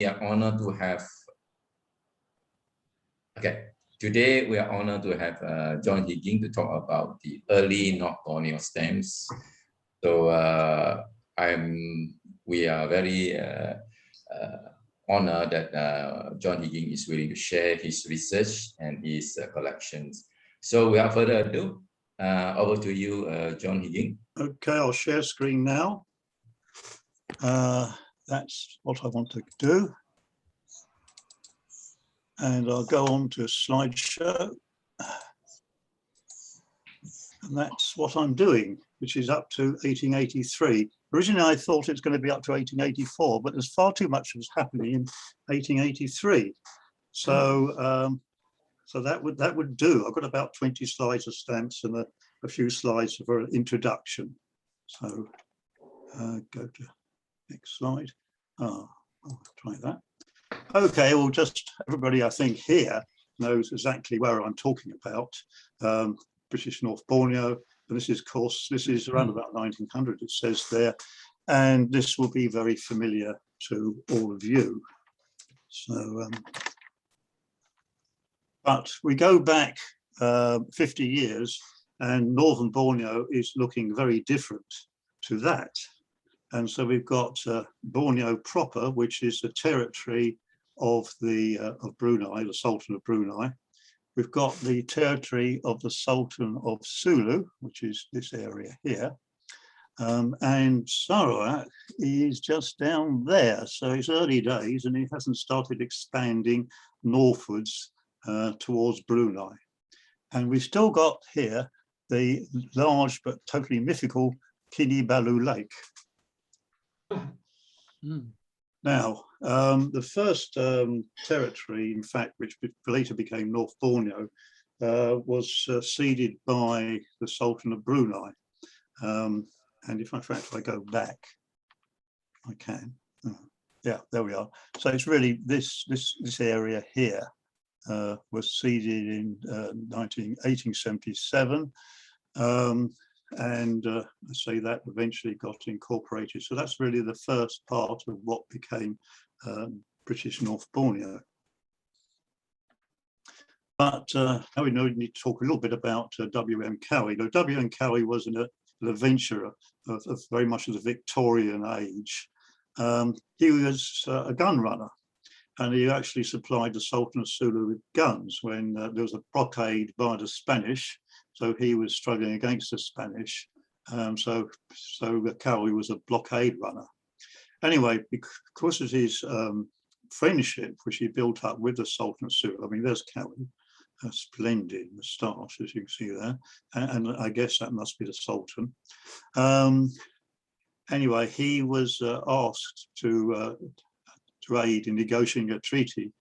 are honored to have, today we are honored to have Jon Higgins to talk about the early North Borneo stamps. So we are very honored that Jon Higgins is willing to share his research and his collections. So without further ado, over to you, Jon Higgins. Okay, I'll share screen now. That's what I want to do. And I'll go on to a slideshow. And that's what I'm doing, which is up to 1883. Originally, I thought it's going to be up to 1884, but there's far too much that was happening in 1883. So, so that would do. I've got about 20 slides of stamps and a few slides for an introduction. So, go to next slide. I'll try that. Okay, well, just everybody I think here knows exactly where I'm talking about. British North Borneo, and this is, of course, this is around about 1900, it says there, and this will be very familiar to all of you. So, but we go back 50 years, and Northern Borneo is looking very different to that. And so we've got Borneo proper, which is the territory of Brunei, the Sultan of Brunei. We've got the territory of the Sultan of Sulu, which is this area here. And Sarawak is just down there. So it's early days and it hasn't started expanding northwards towards Brunei. And we've still got here the large but totally mythical Kinabalu Lake. Now, the first territory, in fact, which later became North Borneo, was ceded by the Sultan of Brunei. And if in fact I go back, I can. Yeah, there we are. So it's really this area here was ceded in 1877. And I say that eventually got incorporated. So that's really the first part of what became British North Borneo. But now we need to talk a little bit about W.M. Cowie. Now, W.M. Cowie was an adventurer of very much of the Victorian age. He was a gun runner, and he actually supplied the Sultan of Sulu with guns when there was a blockade by the Spanish. So he was struggling against the Spanish. So Cowie was a blockade runner. Anyway, because of his friendship, which he built up with the Sultan of Sulu, I mean, there's Cowie, a splendid moustache, as you can see there. And I guess that must be the Sultan. Anyway, he was asked to aid in negotiating a treaty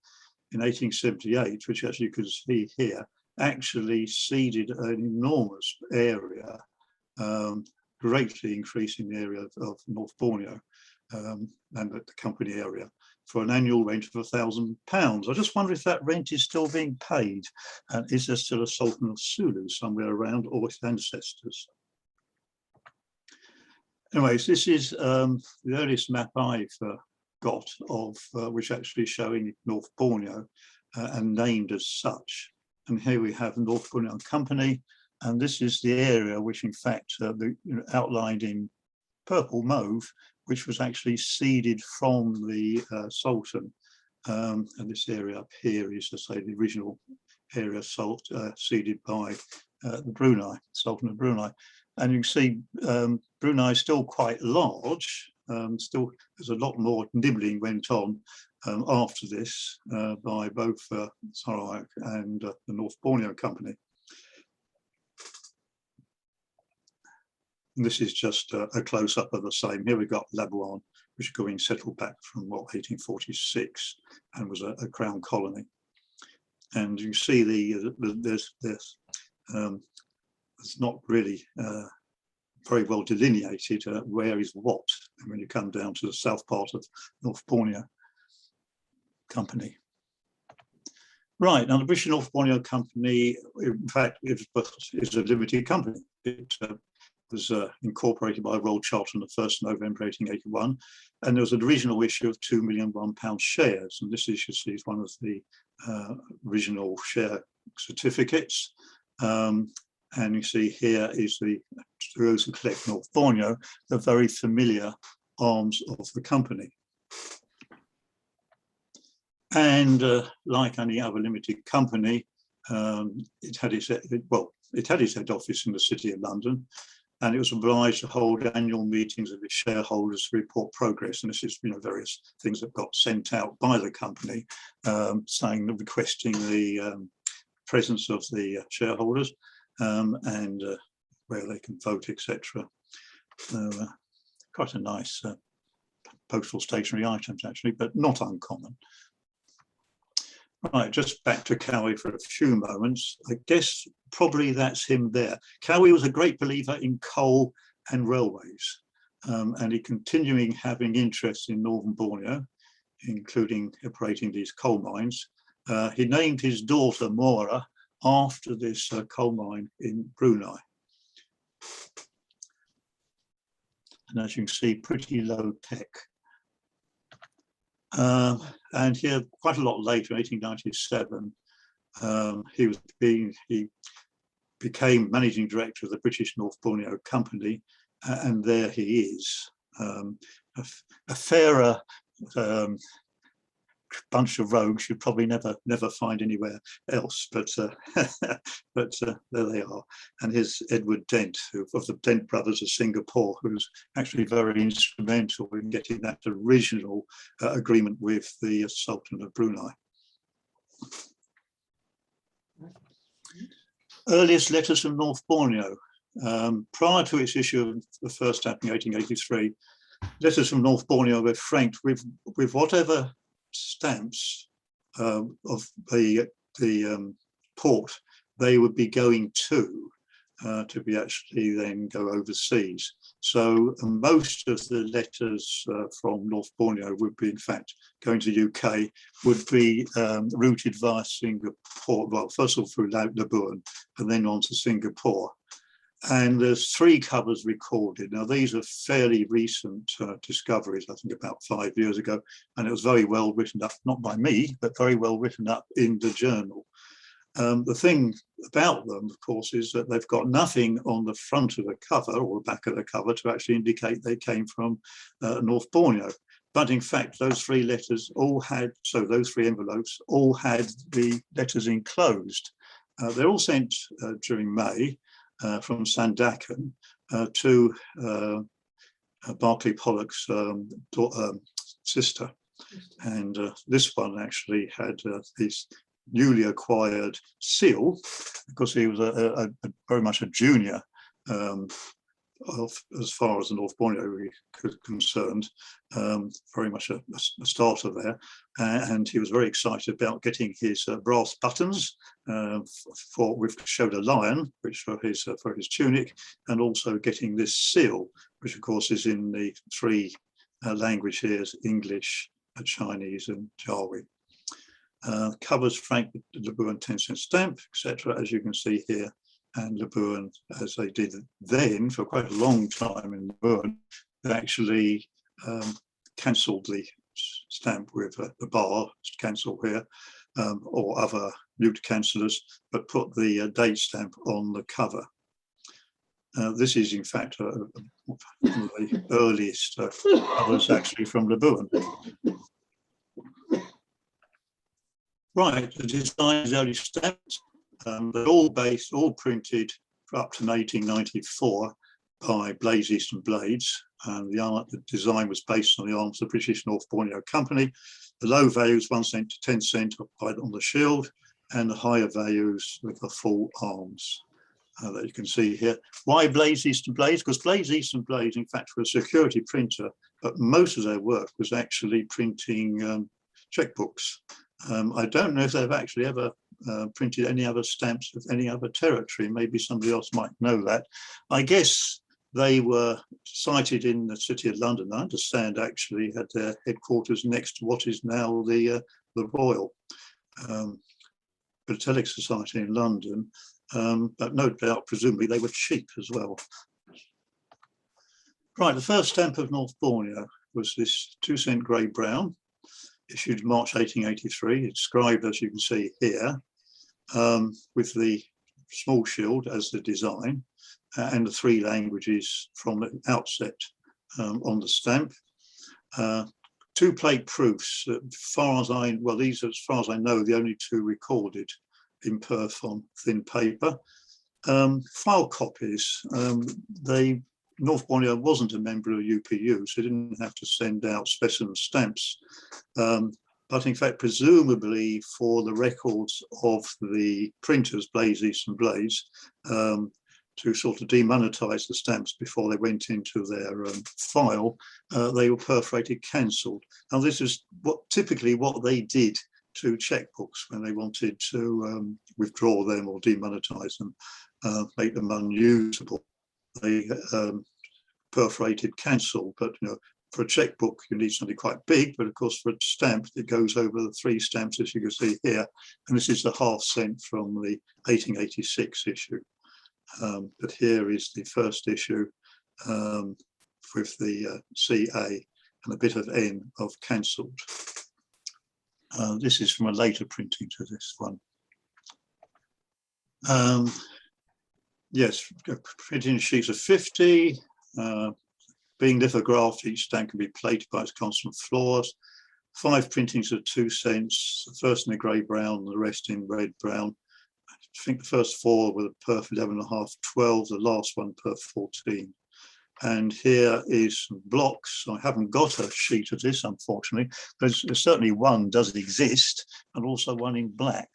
in 1878, which, as you can see here, actually ceded an enormous area, greatly increasing the area of North Borneo and the company area for an annual rent of £1,000. I just wonder if that rent is still being paid, and is there still a Sultan of Sulu somewhere around, or his ancestors? Anyways, this is the earliest map I've got of which actually showing North Borneo and named as such. And here we have North Borneo Company, and this is the area which, in fact, outlined in purple mauve, which was actually ceded from the Sultan. And this area up here is, to say, the original area ceded by the Brunei, Sultan of Brunei. And you can see Brunei is still quite large. Still, there's a lot more nibbling went on after this by both Sarawak and the North Borneo Company. And this is just a close-up of the same. Here we've got Labuan, which going settled back from 1846 and was a crown colony. And you see there's it's not really very well delineated where is what, and when you come down to the south part of North Borneo Company. Right, now the British North Borneo Company, in fact, is a limited company. It was incorporated by Royal Charter on the 1st November 1881, and there was an original issue of £2 million shares, and this issue is one of the original share certificates. And you see here is to those who collect North Borneo, the very familiar arms of the company. And like any other limited company, it had its head office in the City of London, and it was obliged to hold annual meetings of its shareholders to report progress. And this is, various things that got sent out by the company, requesting the presence of the shareholders and where they can vote, etc. Quite a nice postal stationery items, actually, but not uncommon. Right, just back to Cowie for a few moments. I guess probably that's him there. Cowie was a great believer in coal and railways, and he continuing having interest in Northern Borneo, including operating these coal mines. He named his daughter Mora after this coal mine in Brunei. And as you can see, pretty low tech. And here, quite a lot later, 1897, he became managing director of the British North Borneo Company, and there he is. A fairer bunch of rogues you'd probably never find anywhere else, but there they are. And here's Edward Dent, of the Dent brothers of Singapore, who's actually very instrumental in getting that original agreement with the Sultan of Brunei. Earliest letters from North Borneo. Prior to its issue of the first stamp in 1883, letters from North Borneo were franked with whatever stamps of the port they would be going to be actually then go overseas. So most of the letters from North Borneo would be in fact going to UK, would be routed via Singapore, well, first of all through Labuan and then on to Singapore. And there's 3 covers recorded. Now, these are fairly recent discoveries, I think about 5 years ago, and it was very well written up, not by me, but very well written up in the journal. The thing about them, of course, is that they've got nothing on the front of the cover or the back of the cover to actually indicate they came from North Borneo. But in fact, those 3 letters all had, so those 3 envelopes all had the letters enclosed. They're all sent during May. From Sandakan to Barclay Pollock's sister. And this one actually had this newly acquired seal, because he was very much a junior as far as the North Borneo was concerned, very much a starter there. And he was very excited about getting his brass buttons, which showed a lion, which for his tunic, and also getting this seal, which of course is in the 3 languages: English, Chinese, and Jawi. Covers franked with the Labuan 10-cent stamp, etc., as you can see here. And Labuan, as they did then for quite a long time in Labuan, they actually cancelled the stamp with the bar, cancel here, or other newt cancellers, but put the date stamp on the cover. This is in fact one of the earliest covers actually from Labuan. Right, the design is early stamped. They're all printed up to 1894 by Blades Eastern Blades. And the design was based on the arms of the British North Borneo Company. The low values, 1 cent to 10 cent, applied on the shield, and the higher values with the full arms that you can see here. Why Blades Eastern Blades? Because Blades Eastern Blades, in fact, were a security printer, but most of their work was actually printing checkbooks. I don't know if they've actually ever printed any other stamps of any other territory. Maybe somebody else might know that. I guess they were sited in the City of London. I understand actually had their headquarters next to what is now the Royal Philatelic Society in London. But no doubt, presumably, they were cheap as well. Right, the first stamp of North Borneo was this 2-cent grey brown, issued March 1883, inscribed, as you can see here, with the small shield as the design, and the 3 languages from the outset on the stamp. 2 plate proofs, as far as I know, the only 2 recorded in perf on thin paper. File copies, North Borneo wasn't a member of UPU, so didn't have to send out specimen stamps. But in fact, presumably for the records of the printers, Blaze, East and Blaze, to sort of demonetize the stamps before they went into their file, they were perforated, cancelled. Now this is typically what they did to checkbooks when they wanted to withdraw them or demonetize them, make them unusable. They perforated, cancelled, but for a checkbook you need something quite big, but of course for a stamp it goes over the 3 stamps, as you can see here, and this is the ½ cent from the 1886 issue. But here is the first issue with the CA and a bit of N of cancelled. This is from a later printing to this one. Yes, printing sheets of 50, being lithographed, each stamp can be plated by its constant floors. 5 printings of 2 cents, the first in a grey brown, the rest in red brown. I think the first 4 were the perf 11.5, 12, the last one perf 14. And here is some blocks. I haven't got a sheet of this, unfortunately, but there's certainly one does exist, and also one in black.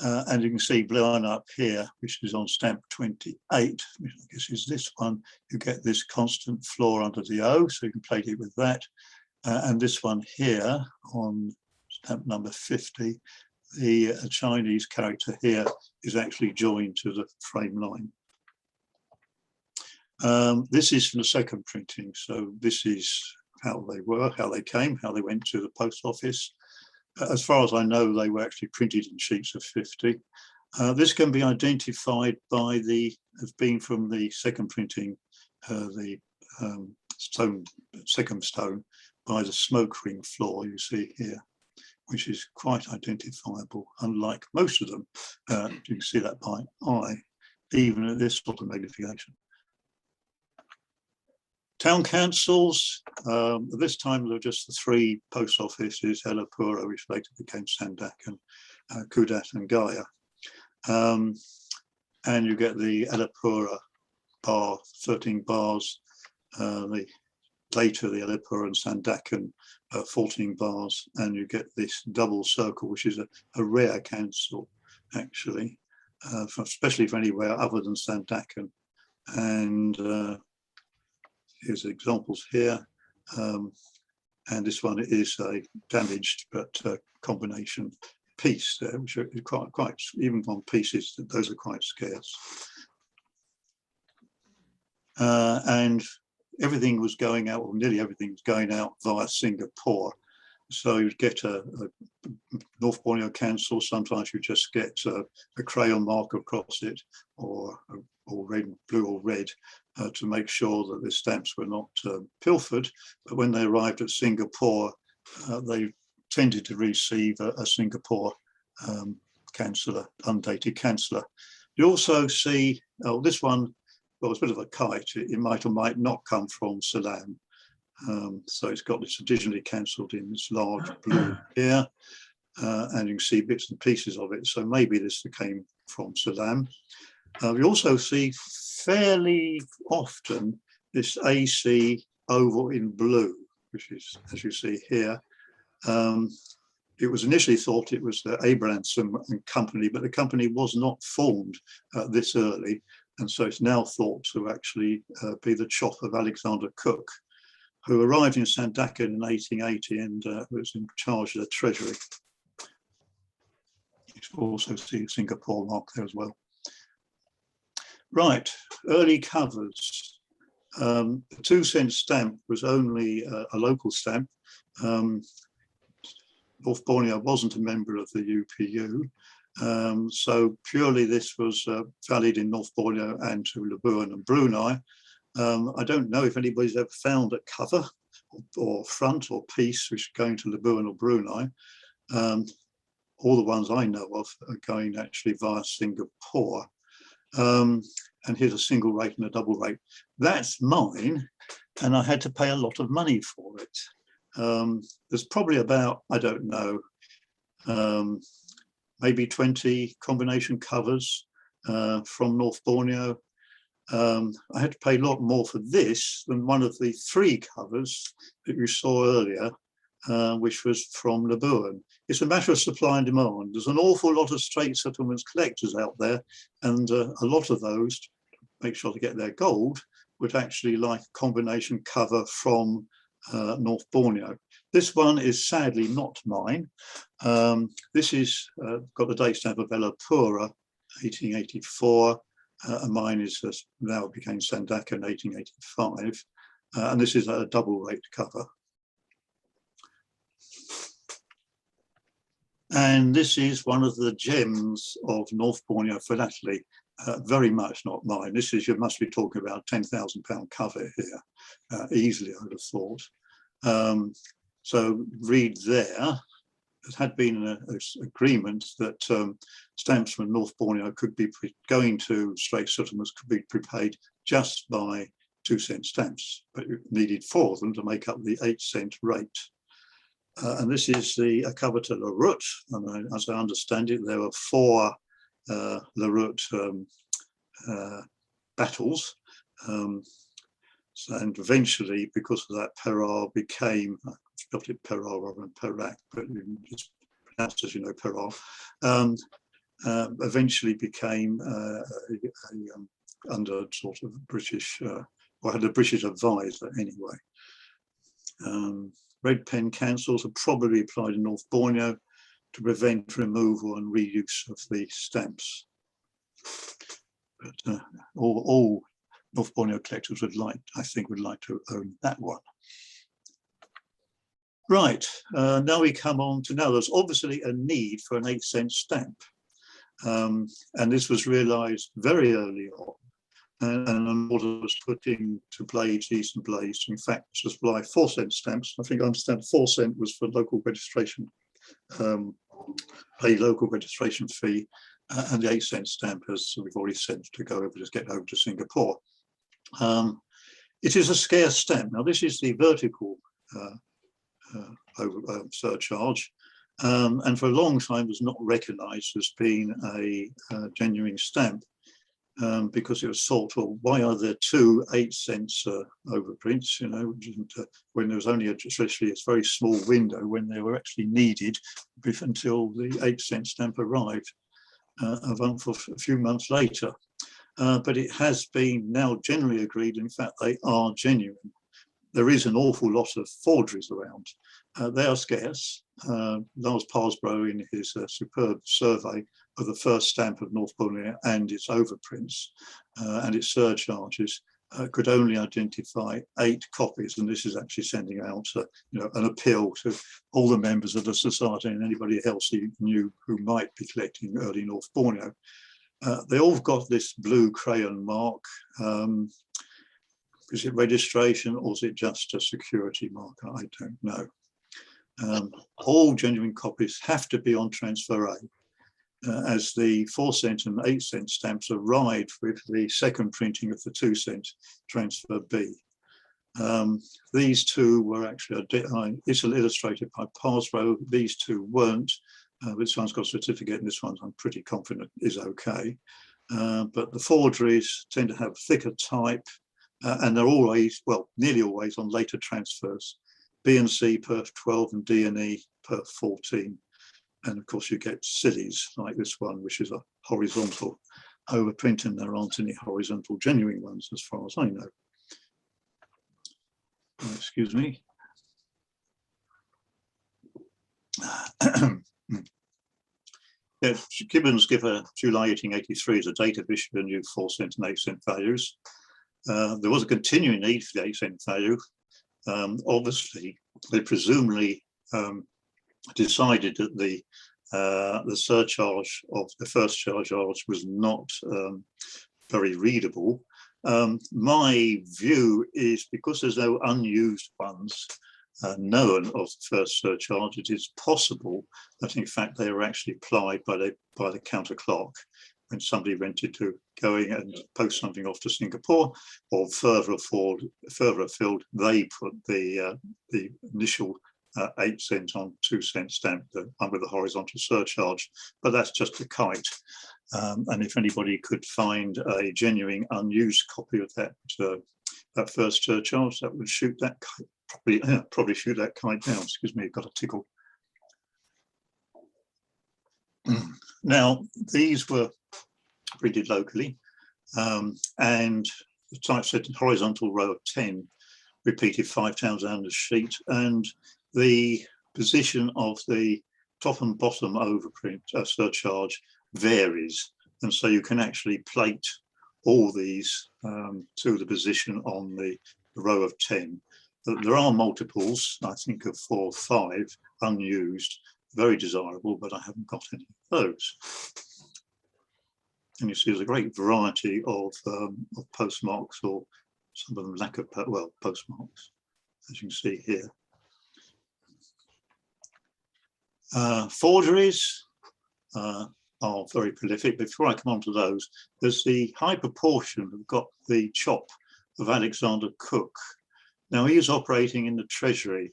And you can see blown up here, which is on stamp 28, which I guess is this one. You get this constant floor under the O, so you can plate it with that. And this one here on stamp number 50, the Chinese character here is actually joined to the frame line. This is from the second printing, so this is how they were, how they came, how they went to the post office. As far as I know, they were actually printed in sheets of 50. This can be identified by as being from the second printing, the second stone, by the smoke ring floor you see here, which is quite identifiable, unlike most of them. You can see that by eye, even at this sort of magnification. Town councils, at this time there were just the 3 post offices, Elapura, which later became Sandakan, Kudat and Gaya. And you get the Elapura bar, 13 bars, later the Elapura and Sandakan, 14 bars, and you get this double circle, which is a rare cancel, actually, especially for anywhere other than Sandakan. And here's examples here, and this one is a damaged but combination piece there, which are quite even on pieces, those are quite scarce. And everything was going out, or nearly everything was going out via Singapore. So you'd get a North Borneo cancel. Sometimes you just get a crayon mark across it, or red, blue or red, to make sure that the stamps were not pilfered. But when they arrived at Singapore, they tended to receive a Singapore canceller, undated canceller. You also see, this one, well, it's a bit of a kite. It might or might not come from Ceylon. So it's got this originally cancelled in this large blue here, and you can see bits and pieces of it. So maybe this came from Ceylon. We also see fairly often this AC oval in blue, which is, as you see here. It was initially thought it was the Abrahamson and Company, but the company was not formed this early. And so it's now thought to actually be the chop of Alexander Cook, who arrived in Sandakan in 1880 and was in charge of the treasury. You can also see Singapore mark there as well. Right, early covers. The 2-cent stamp was only a local stamp. North Borneo wasn't a member of the UPU. So purely this was valid in North Borneo and to Labuan and Brunei. I don't know if anybody's ever found a cover or front or piece which is going to Labuan or Brunei. All the ones I know of are going actually via Singapore. And here's a single rate and a double rate. That's mine, and I had to pay a lot of money for it. There's probably about, I don't know, maybe 20 combination covers from North Borneo. I had to pay a lot more for this than one of the 3 covers that you saw earlier, which was from Labuan. It's a matter of supply and demand. There's an awful lot of straight settlements collectors out there, and a lot of those, to make sure to get their gold, would actually like a combination cover from North Borneo. This one is sadly not mine. This is got the date stamp of Ella Pura, 1884. And mine is now it became Sandaka in 1885. And this is a double rate cover. And this is one of the gems of North Borneo philately, very much not mine. This is, you must be talking about £10,000 cover here, easily I would have thought. So read there, there had been an agreement that stamps from North Borneo could be going to straight settlements could be prepaid just by 2-cent stamps, but you needed 4 of them to make up the 8-cent rate. And this is a cover to Larut, and as I understand it, there were 4 Larut battles, and eventually, because of that, Peral became, I spelled it Peral rather than Perak, but it's pronounced as you know, Peral, eventually became under sort of British, or had a British advisor anyway. Red pen cancels are probably applied in North Borneo to prevent removal and reuse of the stamps. But all North Borneo collectors would like, I think, would like to own that one. Right, now we come on to now there's obviously a need for an 8-cent stamp. And this was realized very early on. And an order was put in to Blades, Eastern Blades, in fact, to supply 4-cent stamps. I think I understand 4-cent was for local registration, pay local registration fee, and the 8-cent stamp, as we've already said, to go over to get over to Singapore. It is a scarce stamp. Now, this is the vertical surcharge, and for a long time was not recognised as being a genuine stamp. Because it was thought, well, why are there 2 8-cent overprints, you know, when there was only especially a very small window when they were actually needed until the 8-cent stamp arrived for a few months later. But it has been now generally agreed, in fact, they are genuine. There is an awful lot of forgeries around. They are scarce. Lars Parsbro, in his superb survey of the first stamp of North Borneo and its overprints and its surcharges, could only identify 8 copies, and this is actually sending out an appeal to all the members of the society and anybody else he knew who might be collecting early North Borneo. They all got this blue crayon mark. Is it registration or is it just a security marker? I don't know. All genuine copies have to be on transfer A, as the 4-cent and 8-cent stamps arrived with the second printing of the 2-cent transfer B. These 2 were actually illustrated by Parsbro. These 2 weren't. This one's got a certificate and this one I'm pretty confident is okay. But the forgeries tend to have thicker type, and they're always, well, nearly always on later transfers. B and C perf 12 and D and E perf 14. And of course you get sillies like this one, which is a horizontal overprint, and there aren't any horizontal genuine ones as far as I know. Excuse me. Gibbons give a July 1883 as a date of issue of new 4-cent and 8-cent values. There was a continuing need for the 8-cent value. Obviously, they presumably decided that the surcharge of the first surcharge was not very readable, My view is because there's no unused ones known of the first surcharge, it is possible that in fact they were actually applied by the counter clerk when somebody wanted to go in and post something off to Singapore, or further afield, they put the initial 8 cent on 2 cent stamp, the one with the horizontal surcharge, but that's just a kite. And if anybody could find a genuine unused copy of that first surcharge, that would shoot that kite, probably shoot that kite down. Excuse me, got a tickle. Now, these were printed locally, and the typeset horizontal row of 10 repeated 5 times on the sheet, and the position of the top and bottom overprint surcharge varies, and so you can actually plate all these to the position on the row of 10. There are multiples, I think of 4 or 5 unused, very desirable, but I haven't got any of those. And you see there's a great variety of postmarks, or some of them lack of, well, postmarks, as you can see here. Forgeries are very prolific. Before I come on to those, there's the high proportion have got the chop of Alexander Cook. Now, he is operating in the Treasury,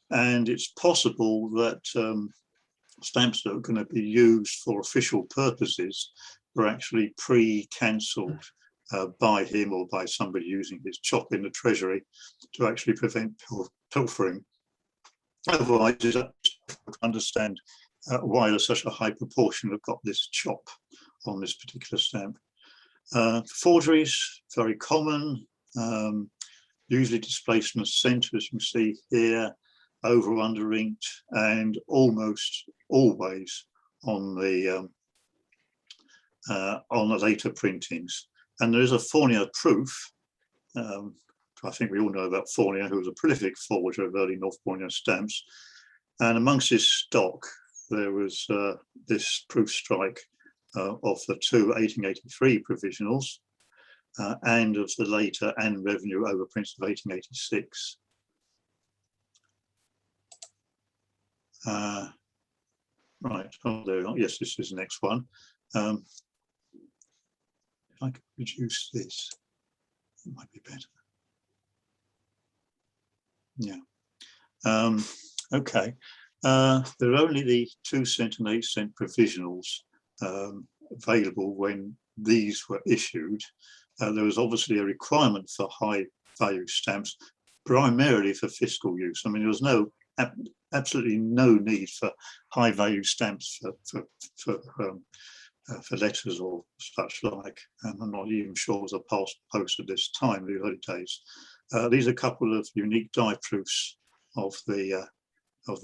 and it's possible that stamps that are going to be used for official purposes were actually pre-cancelled by him or by somebody using his chop in the Treasury to actually prevent pilfering. Otherwise, it's difficult to understand why there's such a high proportion have got this chop on this particular stamp. Forgeries, very common, usually displaced in the centre, as you can see here, over or under inked, and almost always on the later printings. And there is a Fournier proof. I think we all know about Fournier, who was a prolific forger of early North Borneo stamps. And amongst his stock, there was this proof strike of the 2 1883 provisionals and of the later and revenue overprints of 1886. Right, oh, there we are. Yes, this is the next one. If I could reduce this, it might be better. Yeah. Okay. There are only the 2 cent and 8 cent provisionals available when these were issued. There was obviously a requirement for high value stamps, primarily for fiscal use. I mean, there was absolutely no need for high value stamps for letters or such like. And I'm not even sure it was a post at this time, the early days. These are a couple of unique die proofs of the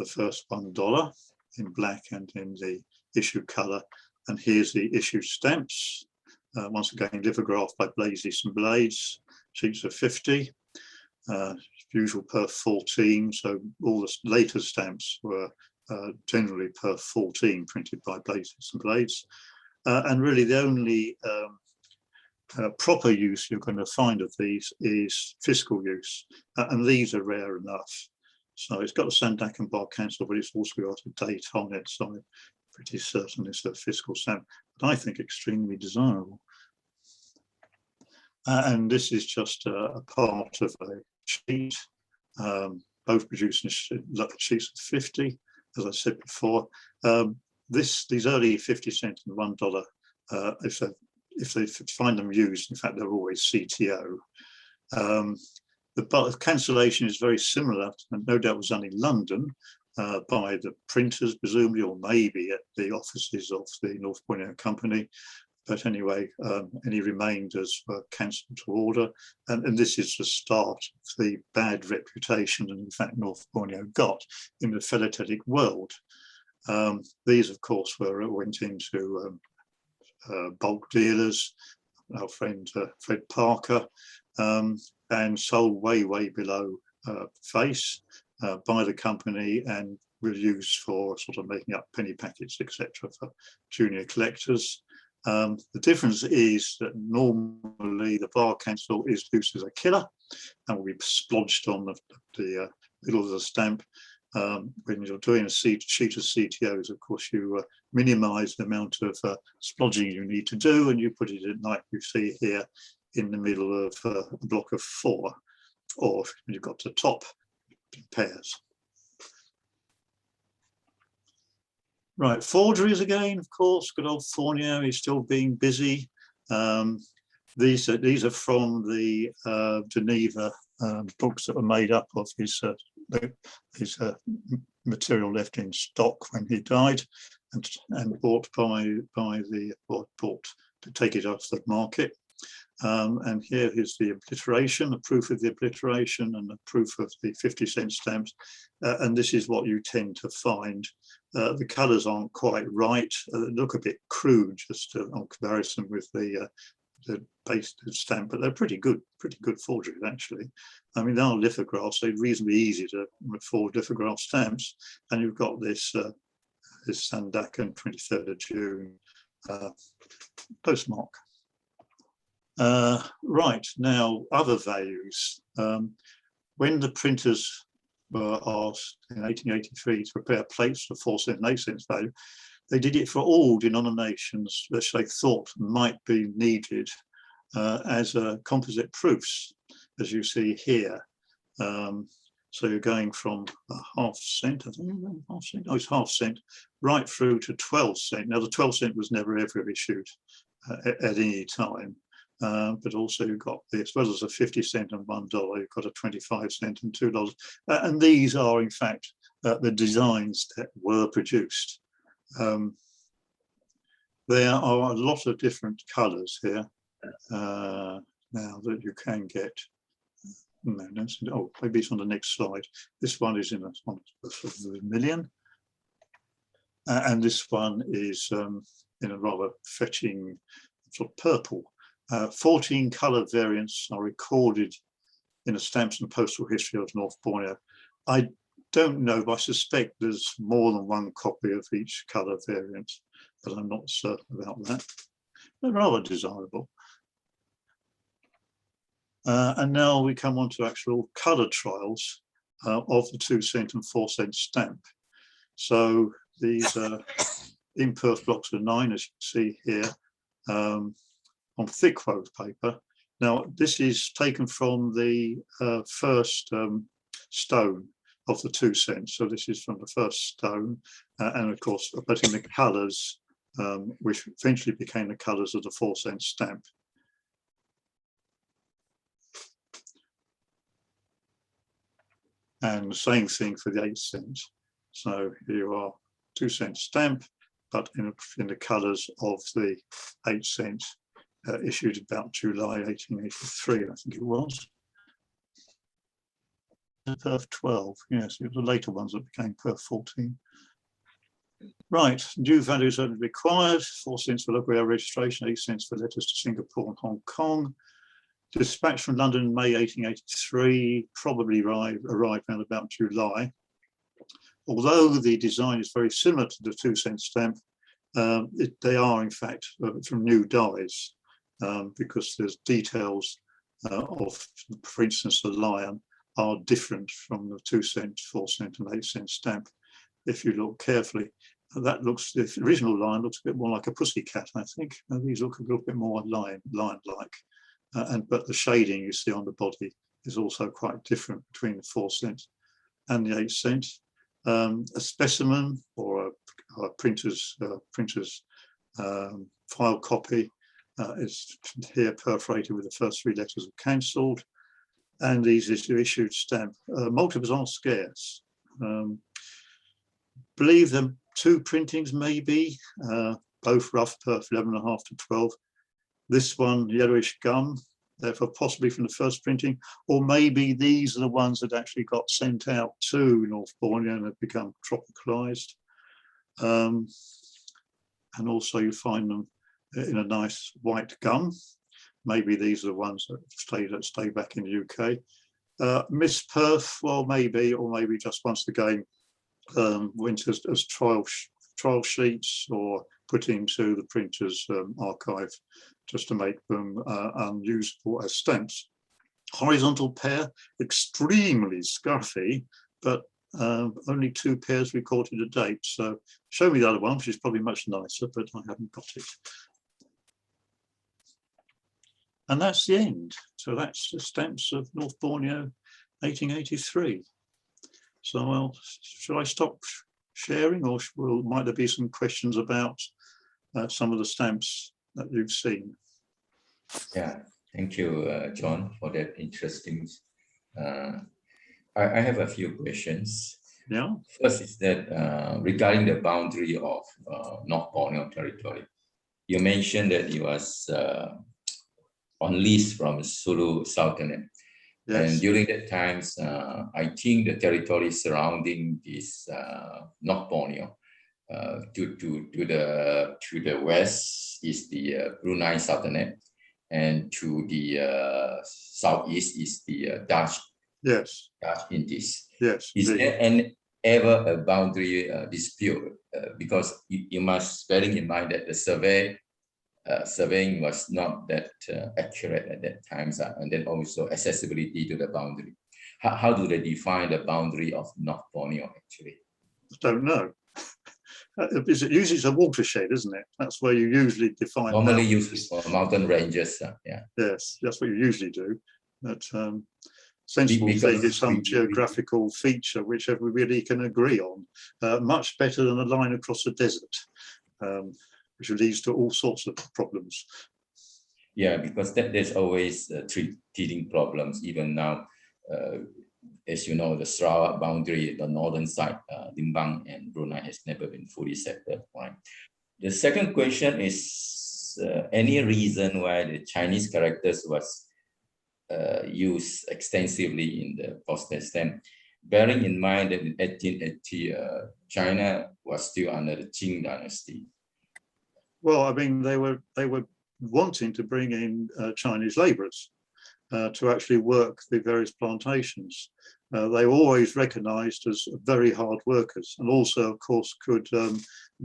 first $1 in black and in the issue colour. And here's the issue stamps. Once again, lithographed by Blazes and Blades, sheets of 50, usual per 14. So all the later stamps were generally per 14, printed by Blazes and Blades. And really the only proper use you're going to find of these is fiscal use, and these are rare enough. So it's got a Sandak and bar cancel, but it's also got a date on it, so I'm pretty certain it's a fiscal stamp, but I think extremely desirable. And this is just a part of a sheet, both produced in sheets of 50, as I said before. These early 50 cent and $1, if they find them used, in fact, they're always CTO. The cancellation is very similar, and no doubt was done in London by the printers, presumably, or maybe at the offices of the North Borneo Company. But anyway, any remainders were cancelled to order. And this is the start of the bad reputation that, in fact, North Borneo got in the philatelic world. These, of course, went into bulk dealers, our friend Fred Parker, and sold way below face by the company, and were used for sort of making up penny packets, etc., for junior collectors. The difference is that normally the var cancel is used as a killer and will be splodged on the middle of the stamp. When you're doing a sheet of CTOs, of course, you minimize the amount of splodging you need to do, and you put it in, like you see here, in the middle of a block of 4, or when you've got the top pairs. Right, forgeries again, of course, good old Borneo is still being busy. These are from the Geneva books that were made up of his material left in stock when he died, and bought to take it off the market. And here is the obliteration, a proof of the obliteration and a proof of the 50-cent stamps. And this is what you tend to find. The colours aren't quite right, look a bit crude just on comparison with the base stamp, but they're pretty good forgeries actually. I mean, they are lithographs, so reasonably easy to forge lithograph stamps. And you've got this Sandakan 23rd of June postmark. Right, now other values. When the printers were asked in 1883 to prepare plates for 4 cent and 8 cents value, they did it for all denominations which they thought might be needed as composite proofs, as you see here. So you're going from a half cent, I think, half cent, no, it's half cent, right through to 12 cent. Now the 12 cent was never ever issued at any time. But also you've got the, as well as a 50 cent and $1, you've got a 25 cent and $2. And these are in fact the designs that were produced. There are a lot of different colours here now that you can get. No, oh, maybe it's on the next slide. This one is in a sort of vermilion. And this one is in a rather fetching sort of purple. 14 colour variants are recorded in the stamps and postal history of North Borneo. I don't know, but I suspect there's more than one copy of each colour variant, but I'm not certain about that. They're rather desirable. And now we come on to actual colour trials of the 2 cent and 4 cent stamp. So these in-perth blocks of 9, as you can see here, on thick wove paper. Now, this is taken from the first stone of the 2 cents. So this is from the first stone, and of course, putting the colours, which eventually became the colours of the 4 cent stamp. And the same thing for the 8 cents. So here you are, 2 cent stamp, but in the colours of the 8 cents. Issued about July 1883, I think it was. Perf 12, yes, it was the later ones that became Perf 14. Right, new values are required, 4 cents for local registration, 8 cents for letters to Singapore and Hong Kong. Dispatch from London in May 1883, probably arrived around about July. Although the design is very similar to the 2 cent stamp, they are in fact from new dies. Because there's details of, for instance, the lion are different from the 2 cent, 4 cent and 8 cent stamp. If you look carefully, that looks, the original lion looks a bit more like a pussycat, I think. These look a little bit more lion-like. But the shading you see on the body is also quite different between the 4 cent and the 8 cent. A specimen or a printer's file copy is here perforated with the first 3 letters of cancelled, and these issued stamp. Multiples are scarce. Believe them 2 printings maybe, both rough perf 11.5 to 12. This one yellowish gum, therefore possibly from the first printing, or maybe these are the ones that actually got sent out to North Borneo and have become tropicalized. And also you find them in a nice white gum. Maybe these are the ones that stay back in the UK. Miss Perth, well, maybe, or maybe just once again went as trial sheets or put into the printer's archive just to make them unusable as stamps. Horizontal pair, extremely scruffy, but only 2 pairs recorded to date. So show me the other one, which is probably much nicer, but I haven't got it. And that's the end. So that's the stamps of North Borneo, 1883. So should I stop sharing, or might there be some questions about some of the stamps that you've seen? Yeah, thank you, John, for that interesting. I have a few questions. Yeah. First is that regarding the boundary of North Borneo territory, you mentioned that it was on lease from Sulu Sultanate. Yes. And during that times, I think the territory surrounding this North Borneo, to the west is the Brunei Sultanate, and to the southeast is the Dutch. Yes. Dutch Indies. Yes. Is there ever a boundary dispute? Because you must bearing in mind that the surveying was not that accurate at that time, and then also accessibility to the boundary. How do they define the boundary of North Borneo actually? I don't know. Usually it's a watershed, isn't it? That's where you usually define. Normally used for mountain ranges. Yeah. Yes, that's what you usually do. But sensible thing is some geographical feature which everybody can agree on. Much better than a line across the desert, which leads to all sorts of problems. Yeah, because there's always teething problems. Even now, as you know, the Sarawak boundary, the northern side, Limbang and Brunei has never been fully settled. Right. The second question is any reason why the Chinese characters was used extensively in the postal stamp, bearing in mind that in 1880, China was still under the Qing dynasty. Well, I mean, they were wanting to bring in Chinese labourers to actually work the various plantations. They were always recognised as very hard workers, and also, of course, could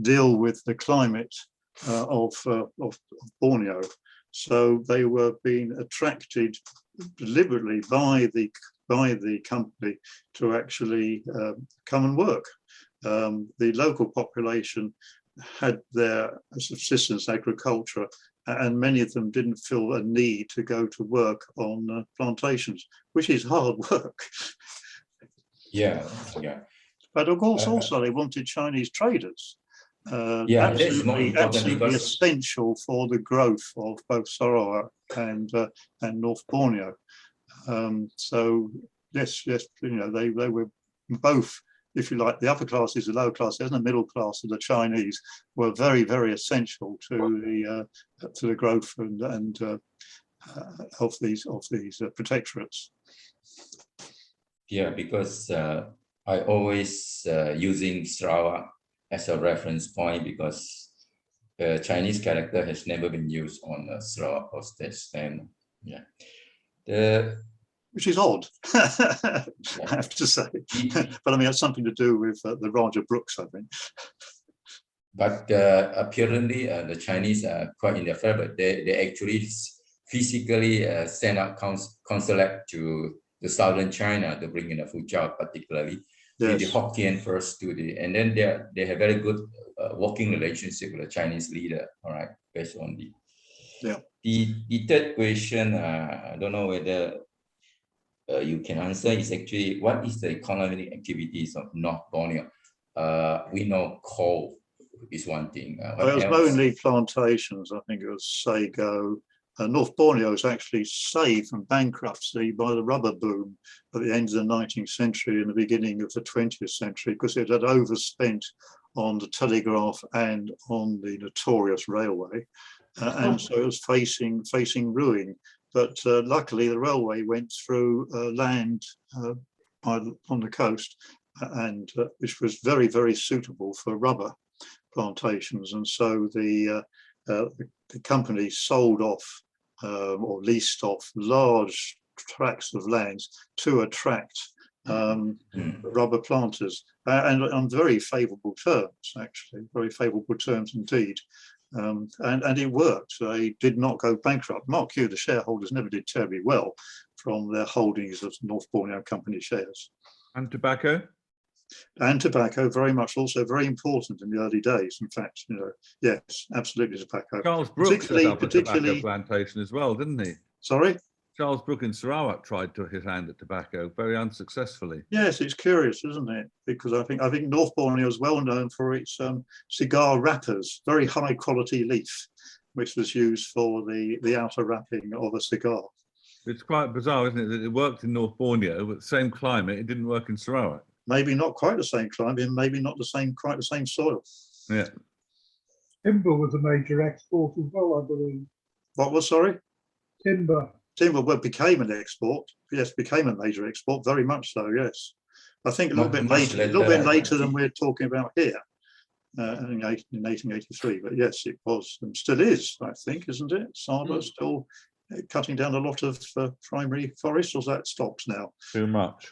deal with the climate of Borneo. So they were being attracted deliberately by the company to actually come and work. The local population had their subsistence agriculture, and many of them didn't feel a need to go to work on plantations, which is hard work. Yeah. But of course, also they wanted Chinese traders. Absolutely essential for the growth of both Sarawak and North Borneo. So yes, you know, they were both, if you like, the upper classes, the lower classes, and the middle class of the Chinese were very, very essential to the growth and of these protectorates. Yeah, because I always using Sarawak as a reference point, because the Chinese character has never been used on a Sarawak postage stamp. Yeah. Which is odd, I have to say. But I mean, it's something to do with the Raja Brooks, I think. But apparently, the Chinese are quite in their favor. They actually physically send out consulate to the southern China to bring in the Fuzhou, particularly. Yes. The Hokkien first to and then they have very good working relationship with the Chinese leader. All right, based on the third question, I don't know whether you can answer, is actually what is the economic activities of North Borneo? We know coal is one thing. Well, it was mainly plantations. I think it was sago. North Borneo was actually saved from bankruptcy by the rubber boom at the end of the 19th century and the beginning of the 20th century, because it had overspent on the telegraph and on the notorious railway. And so it was facing ruin. But luckily, the railway went through land on the coast, and which was very, very suitable for rubber plantations. And so the company sold off or leased off large tracts of lands to attract rubber planters, and on very favourable terms, actually, very favourable terms indeed. And it worked. They did not go bankrupt. Mark you, the shareholders never did terribly well from their holdings of North Borneo Company shares. And tobacco? And tobacco, very much also very important in the early days. In fact, yes, absolutely tobacco. Charles Brooks set up a tobacco plantation as well, didn't he? Sorry? Charles Brooke in Sarawak tried to his hand at tobacco very unsuccessfully. Yes, it's curious, isn't it? Because I think North Borneo is well known for its cigar wrappers, very high quality leaf, which was used for the outer wrapping of a cigar. It's quite bizarre, isn't it, that it worked in North Borneo, but the same climate, it didn't work in Sarawak. Maybe not quite the same climate, and maybe not quite the same soil. Yeah. Timber was a major export as well, I believe. What was, sorry? Timber. Timber became an export. Yes, became a major export, very much so, yes. I think a little bit later than we're talking about here, in 1883. But yes, it was and still is, I think, isn't it? Sabah still cutting down a lot of primary forests, or that stopped now? Too much.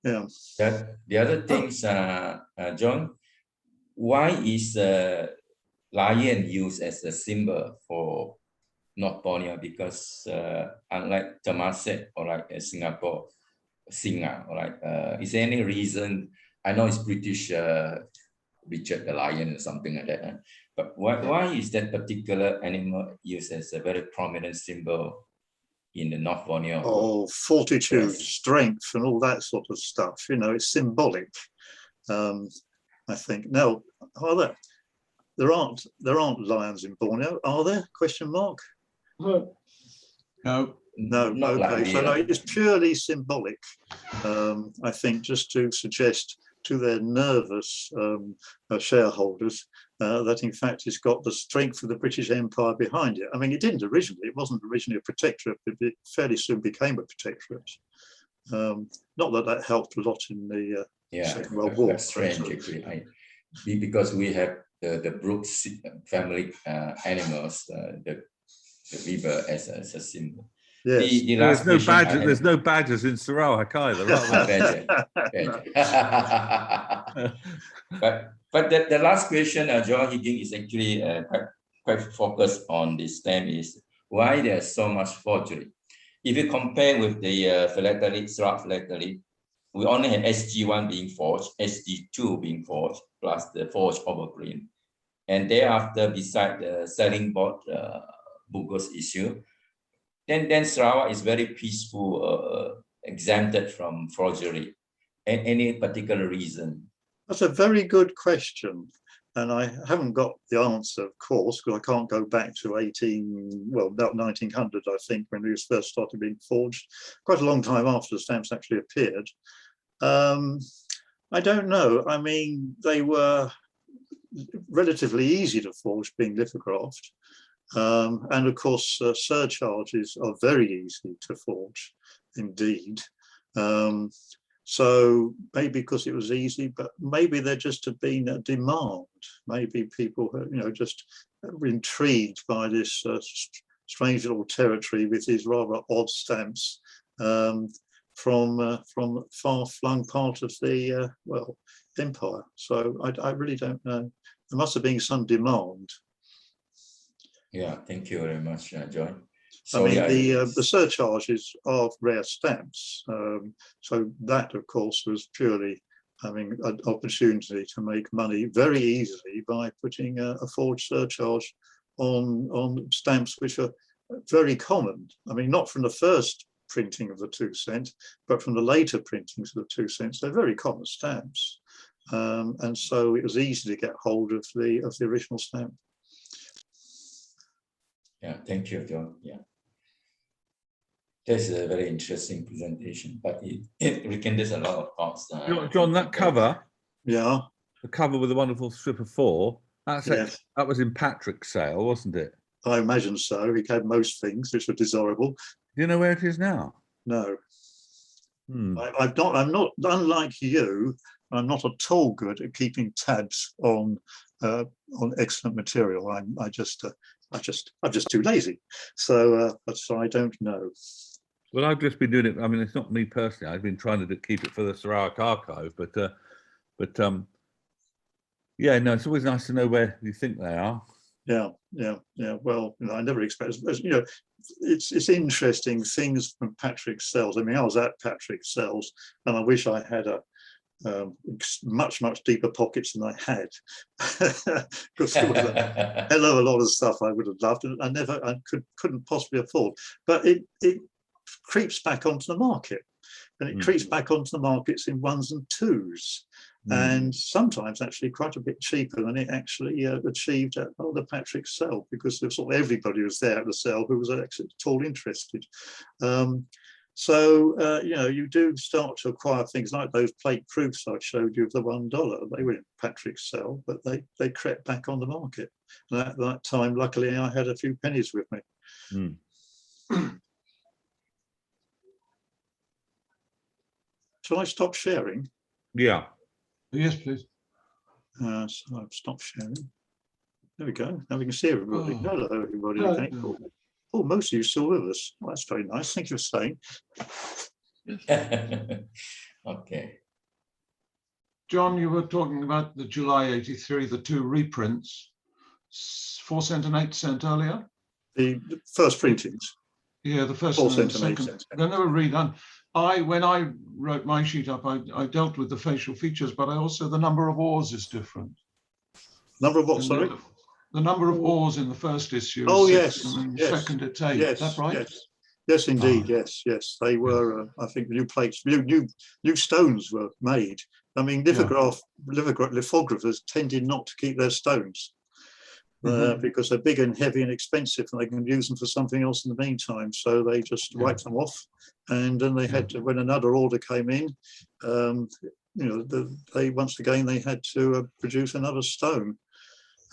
Yeah. The other things, John, why is lion used as a symbol for North Borneo? Because unlike Temasek or like Singapore, Singa, or like, is there any reason? I know it's British, Richard the Lion or something like that. But why is that particular animal used as a very prominent symbol in the North Borneo? Oh, fortitude, strength, and all that sort of stuff. It's symbolic. I think. Now, are there? There aren't lions in Borneo, are there? Question mark. No. No. Not Okay. like So no, it's purely symbolic. I think just to suggest to their nervous shareholders that in fact it's got the strength of the British Empire behind it. I mean, it wasn't originally a protectorate, but it fairly soon became a protectorate. Not that helped a lot in the Second World War. That's strange, actually. Because we have the Brooks family animals, the beaver as a symbol. Yes. There's no badgers in Sarawak either, But the last question, Jon Higgins, is actually quite focused on this stamp is why there's so much forgery. If you compare with the philately, Sarawak philately, we only had SG1 being forged, SG2 being forged, plus the forged overprint. And thereafter, beside the selling board bogus issue, then Sarawak is very peaceful, exempted from forgery. Any particular reason? That's a very good question. And I haven't got the answer, of course, because I can't go back to about 1900, I think, when these first started being forged. Quite a long time after the stamps actually appeared. I don't know. I mean, they were relatively easy to forge, being lithographed. And of course, surcharges are very easy to forge, indeed. So maybe because it was easy, but maybe there just had been a demand. Maybe people, just were intrigued by this strange little territory with these rather odd stamps from far-flung part of the empire. So I really don't know. There must have been some demand. Yeah, thank you very much, John. So, I mean, the surcharges are rare stamps. So that, of course, was purely having an opportunity to make money very easily by putting a forged surcharge on stamps which are very common. I mean, not from the first printing of the 2 cent, but from the later printings of the 2 cents. They're very common stamps. And so it was easy to get hold of the original stamp. Yeah, thank you, John. Yeah. That's a very interesting presentation, but it rekindles a lot of thoughts. John, that cover, Yeah, the cover with the wonderful strip of 4, that was in Patrick's sale, wasn't it? I imagine so. He had most things which were desirable. Do you know where it is now? No. I'm not, unlike you, I'm not at all good at keeping tabs on excellent material. I'm just too lazy. So I don't know. Well, I've just been doing it. I mean, it's not me personally. I've been trying to keep it for the Sarawak archive, but yeah, no, it's always nice to know where you think they are. Yeah. Well, I never expected. It's interesting things from Patrick's cells. I mean, I was at Patrick's cells, and I wish I had a much deeper pockets than I had, because there was a hell of a lot of stuff I would have loved, and I couldn't possibly afford. But it creeps back onto the market, and it creeps back onto the markets in ones and twos. And sometimes actually quite a bit cheaper than it actually achieved at the Patrick cell, because there was sort of everybody was there at the cell who was actually at all interested. So you do start to acquire things like those plate proofs I showed you of the $1. They were in Patrick's cell, but they crept back on the market. And at that time, luckily, I had a few pennies with me. Shall I stop sharing? Yeah. Yes, please. So I've stopped sharing. There we go. Now we can see everybody. Oh. Hello, everybody. Hello. Okay. Oh, most of you still with us. Well, that's very nice. Thank you for staying. Okay. John, you were talking about the July 83, the two reprints, 4 cent and 8 cent earlier. The first printings. Yeah, the first 4 and the cent and 8 second. cent. They're never redone. When I wrote my sheet up, I dealt with the facial features, but I also, the number of oars is different. Number of what, And sorry? The number of oars in the first issue Oh, is 6, yes, and in the yes, second it's 8. Yes, Is that right? yes, indeed, yes. They were, I think, new plates, new stones were made. I mean, lithographers tended not to keep their stones because they're big and heavy and expensive, and they can use them for something else in the meantime. So they just wiped them off, and then they had to, when another order came in, they once again they had to produce another stone.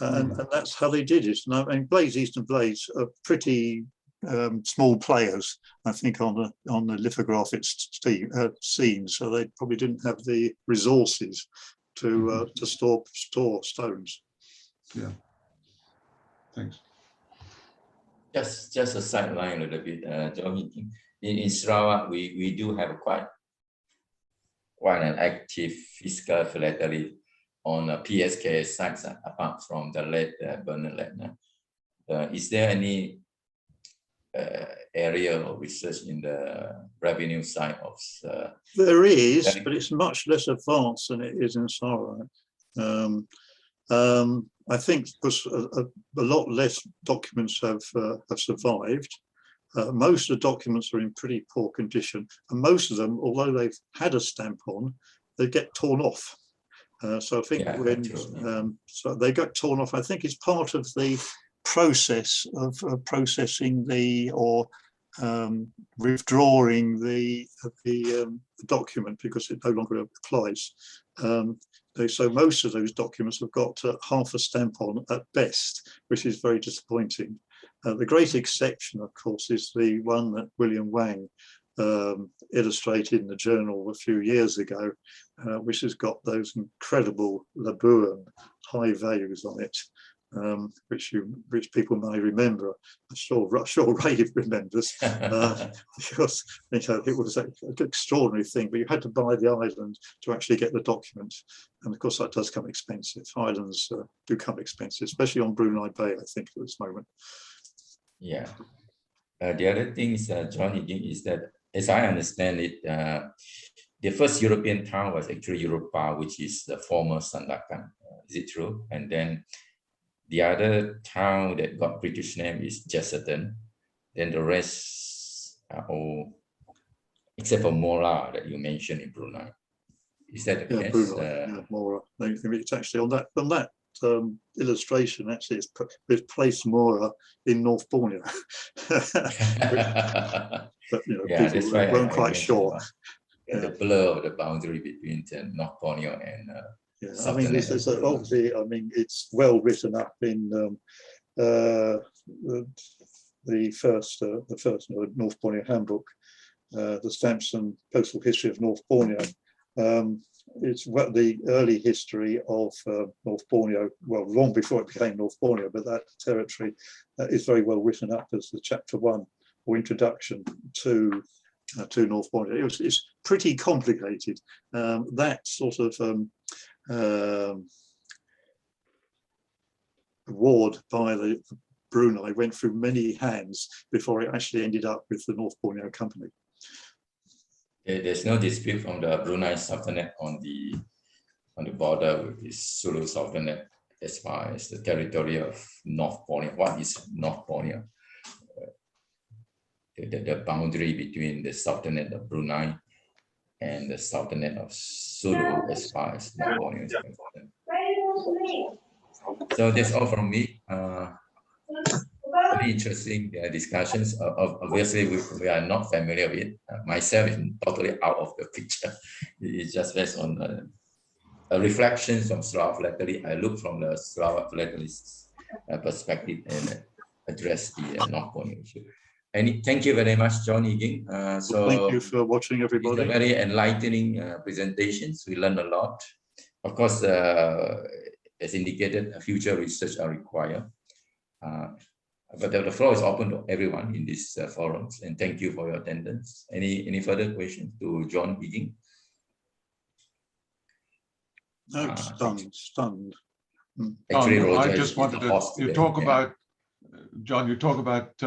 And that's how they did it. And I mean, Blades, Eastern Blades are pretty small players, I think, on the lithographic scene. So they probably didn't have the resources to store stones. Yeah. Thanks. Just a sideline a little bit, Jon. In Sarawak, we do have quite an active fiscal philately on PSK sites, apart from the lead, burner lead. Is there any area of research in the revenue side of? There is, but it's much less advanced than it is in Sarawak. I think because a lot less documents have survived. Most of the documents are in pretty poor condition, and most of them, although they've had a stamp on, they get torn off. So I think so they got torn off. I think it's part of the process of processing withdrawing the document, because it no longer applies. So most of those documents have got half a stamp on at best, which is very disappointing. The great exception, of course, is the one that William Wang illustrated in the journal a few years ago, which has got those incredible Labuan high values on it, which people may remember. I'm sure Ray remembers, because it was an extraordinary thing. But you had to buy the island to actually get the document, and of course that does come expensive. Islands do come expensive, especially on Brunei Bay, I think, at this moment. Yeah. The other thing is, Jon Higgins, is that, as I understand it, the first European town was actually Europa, which is the former Sandakan. Is it true? And then the other town that got British name is Jesserton. Then the rest are all, except for Mora that you mentioned in Brunei. Is that the case? Brunei, Mora. It's actually on that illustration. Actually, it's placed Mora in North Borneo. But yeah, people right. weren't quite sure. The blur of the boundary between North Borneo and I mean, this is obviously. I mean, it's well written up in the first North Borneo handbook, the Stamps and Postal History of North Borneo. It's the early history of North Borneo, well, long before it became North Borneo, but that territory is very well written up as the chapter 1 or introduction to to North Borneo. It's pretty complicated. That sort of award by the Brunei went through many hands before it actually ended up with the North Borneo Company. There's no dispute from the Brunei Sultanate on the border with the Sulu Sultanate as far as the territory of North Borneo. What is North Borneo? The boundary between the Sultanate of Brunei and the Sultanate of Sulu as far as North Borneo is concerned. So that's all from me. Very interesting discussions. Obviously, we are not familiar with. Myself is totally out of the picture. It's just based on reflections from Sarawak Philately. I look from the Sarawak Philately's perspective and address the North Borneo issue. And thank you very much, Jon Higgins. Thank you for watching, everybody. It's a very enlightening presentations. We learned a lot. Of course, as indicated, future research are required. But the floor is open to everyone in these forums. And thank you for your attendance. Any further questions to Jon Higgins? No, stunned. Actually, Roger I just wanted to talk about, John, you talk about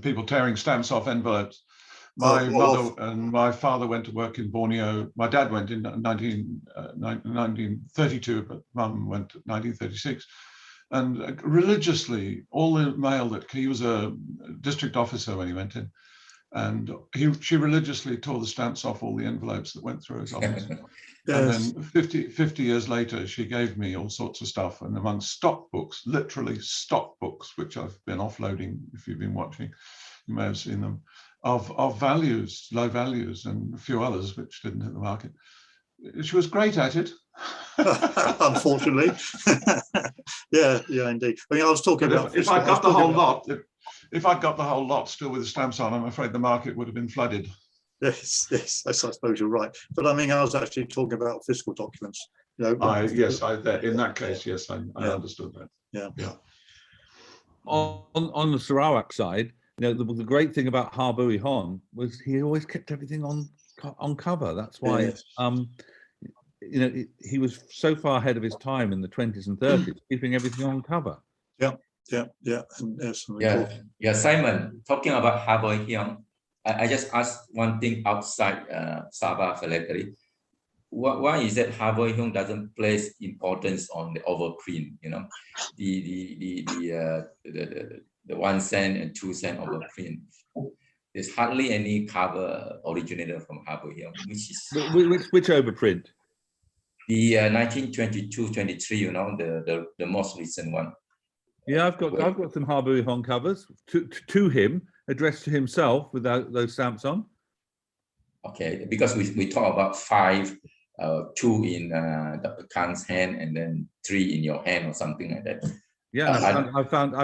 people tearing stamps off envelopes. My mother and my father went to work in Borneo. My dad went in 1932, but mum went in 1936. And religiously, all the mail that he was a district officer when he went in, and she religiously tore the stamps off all the envelopes that went through his office. Yes. And then 50 years later, she gave me all sorts of stuff, and among stock books, literally stock books, which I've been offloading. If you've been watching, you may have seen them, of values, low values, and a few others which didn't hit the market. She was great at it. Unfortunately. yeah, indeed. I mean, I was talking about if I got the whole lot, if I got the whole lot still with the stamps on, I'm afraid the market would have been flooded. Yes, I suppose you're right. But I mean, I was actually talking about fiscal documents. You know, in that case, yes, I understood that. Yeah. On the Sarawak side, you know, the great thing about Habui Hon was he always kept everything on cover. That's why, yes. You know, he was so far ahead of his time in the 20s and 30s, keeping everything on cover. Yeah. And Simon, talking about Habui Hon, I just asked one thing outside Sabah Philately. Why is that Habui Hon doesn't place importance on the overprint? You know, the 1 cent and 2 cent overprint. There's hardly any cover originated from Habui Hon, which is which overprint? The 1922-23, you know, the most recent one. Yeah, I've got some Habui Hon covers to him, addressed to himself without those stamps on. Okay, because we talk about 5, 2 in Dr. Kang's hand and then 3 in your hand or something like that. Yeah, I found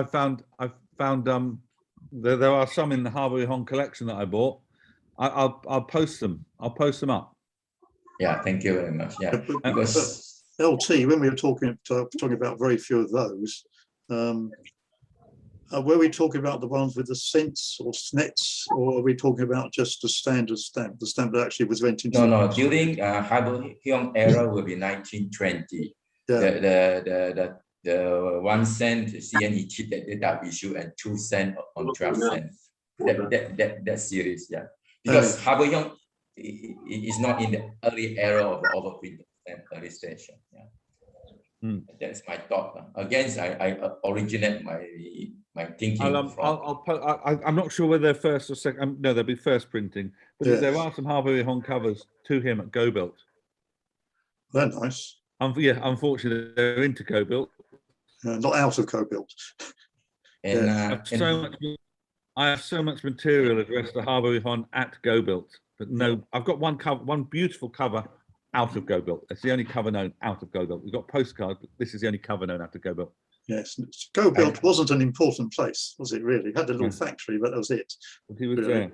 there are some in the Habui Hon collection that I bought. I'll post them. I'll post them up. Yeah, thank you very much. Yeah, because LT, when we were talking about very few of those, were we talking about the ones with the cents or snets, or are we talking about just a standard stamp, the stamp that actually was went into? No. During Habui Hon era will be 1920. Yeah. The 1 cent CNET that issue and 2 cent on 12 cents. That series, yeah. Because Habui Hon is not in the early era of the overprint early stage. Yeah. That's my thought. Again, I originate my thinking from. I'm not sure whether they're first or second. No, they'll be first printing. But yes, there are some Habui Hon covers to him at Go Built. They're nice. Yeah, unfortunately, they're into Go Built. Not out of Go Built. And, I have so much material addressed to Habui Hon at Go Built. But no, I've got one beautiful cover out of Go Built. It's the only cover known out of Go Built. We've got postcards, but this is the only cover known out of Go Built. Yes, Go Built wasn't an important place, was it really? It had a little factory, but that was it. But he was there.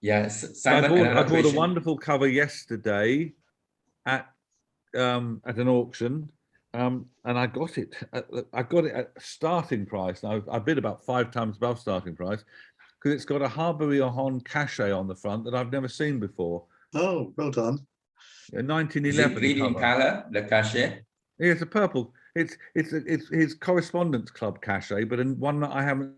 Yes, Simon, I bought a wonderful cover yesterday at an auction, and I got it. I got it at starting price. Now I bid about 5 times above starting price, because it's got a Harbury-Ahon cachet on the front that I've never seen before. Oh, well done. A Is 1911 it green in cover. color, the cachet? Yeah, it's a purple. It's his Correspondence Club cachet, but one that I haven't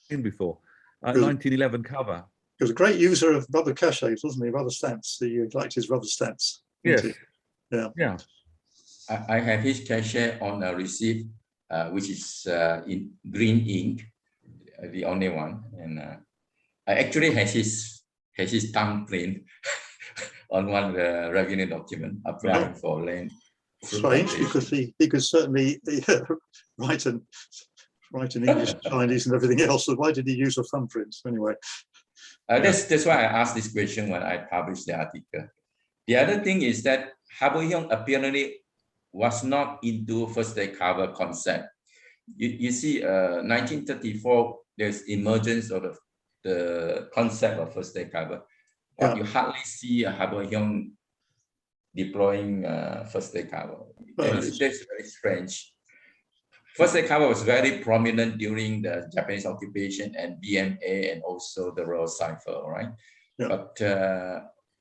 seen before. Good. 1911 cover. He was a great user of rubber cachets, wasn't he? Rubber stamps. He liked his rubber stamps. Yes. Yeah. I have his cachet on a receipt, which is in green ink, the only one, and I actually has his thumbprint on one of the revenue document applying for land. Strange, because he could certainly write in English, Chinese, and everything else. So why did he use a thumbprint anyway? That's why I asked this question when I published the article. The other thing is that Harbury-Ahon apparently was not into first day cover concept. You see, 1934, there's emergence of the concept of first day cover, but you hardly see a Harbury-Ahon deploying first day cover. That's very strange. First day cover was very prominent during the Japanese occupation and BMA and also the Royal Cipher, right? Yeah. But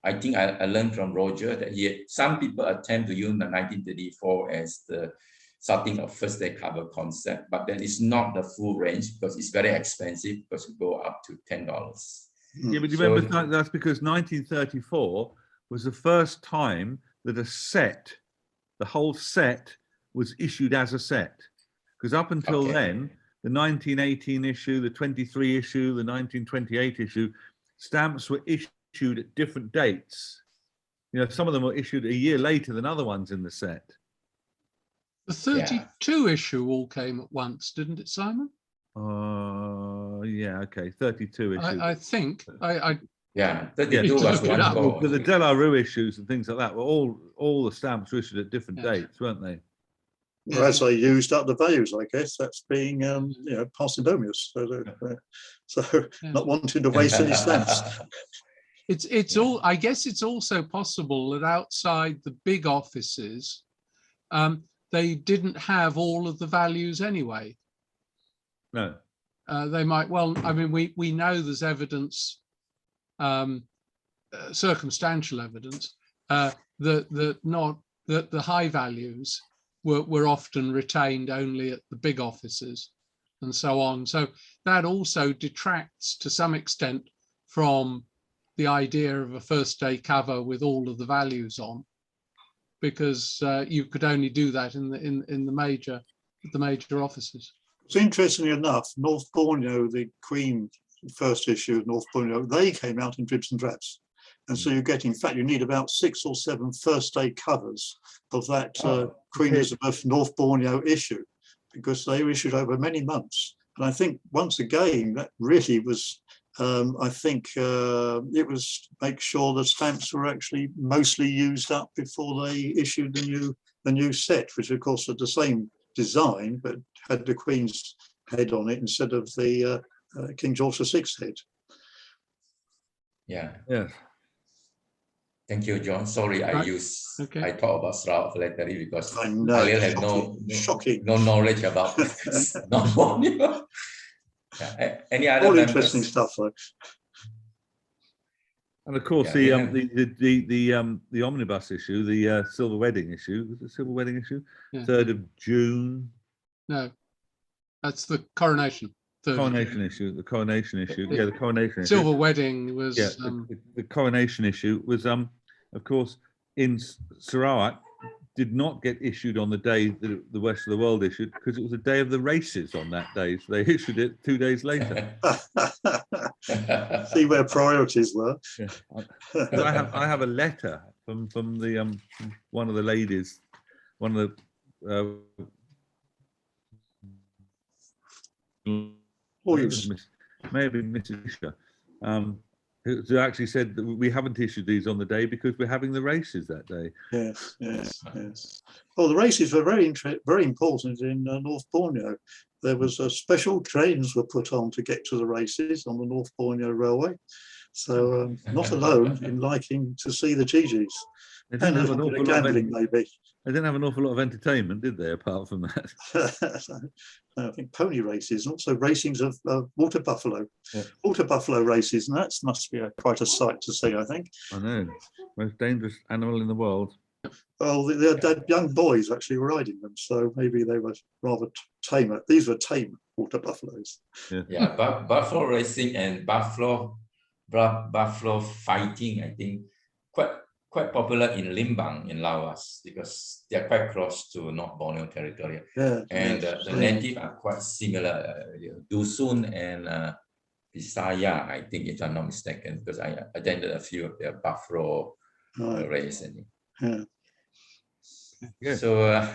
I think I learned from Roger that some people attempt to use the 1934 as the starting of first day cover concept, but then it's not the full range because it's very expensive because it go up to $10. Yeah, but you remember that's because 1934 was the first time that the whole set was issued as a set. Because up until then, the 1918 issue, the 23 issue, the 1928 issue, stamps were issued at different dates. You know, some of them were issued a year later than other ones in the set. The 32 issue all came at once, didn't it, Simon? Yeah, okay, 32 issues. I think. 32 was one go. The De La Rue issues and things like that were all the stamps were issued at different dates, weren't they? Well, as they used up the values, I guess that's being parsimonious. So not wanting to waste any stamps. It's all. I guess it's also possible that outside the big offices, they didn't have all of the values anyway. No. They might well. I mean, we know there's evidence, circumstantial evidence, that the high values were often retained only at the big offices and so on. So that also detracts to some extent from the idea of a first day cover with all of the values on, because you could only do that in the major offices. It's interestingly enough, North Borneo, the Queen first issue of North Borneo, they came out in dribs and drabs. And so you get, in fact, you need about 6 or 7 first day covers of that Queen Elizabeth North Borneo issue, because they were issued over many months. And I think, once again, that really was, it was to make sure the stamps were actually mostly used up before they issued the new set, which of course are the same design, but had the Queen's head on it instead of the King George VI head. Yeah. Yes. Thank you, John. Sorry, I talk about Slough Flattery because I really have no knowledge about non-Borneo. Any other all members? Interesting stuff, though. And of course, the omnibus issue, the Silver Wedding issue, was it Silver Wedding issue? Yeah. 3rd of June. No, that's the coronation. Coronation issue. The coronation issue. Yeah, the coronation Silver issue. Wedding was. Yeah, the coronation issue was, of course, in Sarawak, did not get issued on the day that the rest of the world issued, because it was the day of the races on that day. So they issued it 2 days later. See where priorities were. Yeah. I have a letter from the one of the ladies, one of the may have been Mrs. Fisher, who actually said that we haven't issued these on the day because we're having the races that day. Yes. Well, the races were very important in North Borneo. There was special trains were put on to get to the races on the North Borneo Railway. So not alone in liking to see the Gigis. They And didn't a have an little bit awful of lot of gambling, maybe. they didn't have an awful lot of entertainment, did they? Apart from that, I think pony races, and also racings of water buffalo, Yeah. water buffalo races, and that must be quite a sight to see, I think. I know, most dangerous animal in the world. Well, the young boys actually were riding them, so maybe they were rather tamer. These were tame water buffaloes. Yeah, buffalo racing and buffalo fighting, I think, quite popular in Limbang in Laos because they are quite close to North Borneo territory. Yeah, And yeah, the native are quite similar, Dusun and Visaya, I think, if I'm not mistaken, because I attended a few of their buffalo right, race. yeah. Yeah. So,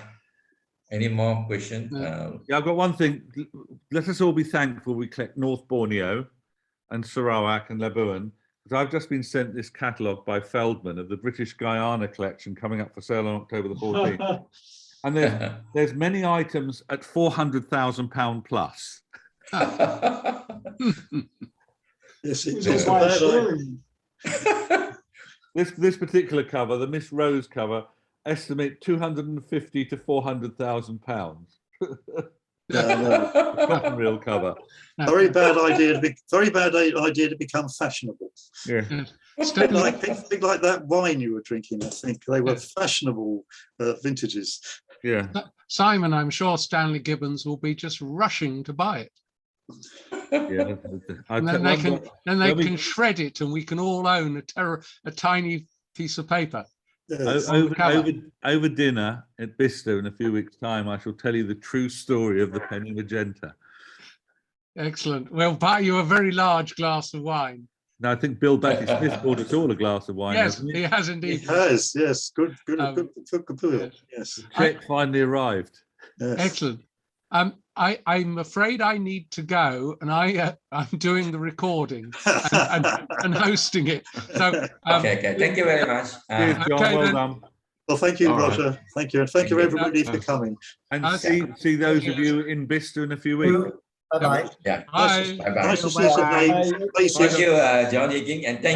any more questions? Yeah, I've got one thing. Let us all be thankful we collect North Borneo and Sarawak and Labuan, because I've just been sent this catalogue by Feldman of the British Guyana collection coming up for sale on October the 14th. And there's many items at £400,000 plus. Yes, it's Just a like bad idea. sharing. This particular cover, the Miss Rose cover, estimate £250,000 to £400,000. Cotton reel cover. Very bad idea to become fashionable. Yeah. Big like that wine you were drinking. I think they were fashionable vintages. Yeah. Simon, I'm sure Stanley Gibbons will be just rushing to buy it. Yeah. And then they can shred it, and we can all own a tiny piece of paper. Yes. Over dinner at Bicester in a few weeks' time, I shall tell you the true story of the penny magenta. Excellent. We'll buy you a very large glass of wine. Now, I think Bill Batty-Smith bought us all a glass of wine. Yes, hasn't he has indeed. It has, yes. Good. Yes. Yes. Check finally arrived. Yes. Excellent. I'm afraid I need to go, and I'm doing the recording and hosting it. So Okay. Thank you very much. Cheers, John. Okay, Well then. done. Well, thank you, All right. Roger. Thank you, and thank you everybody for coming. And Okay. see those of you in Bicester in a few weeks. Bye-bye. Yeah. Bye. Bye-bye. Nice to see you again. Bye. Please, Thank you, Jon Higgins, and thank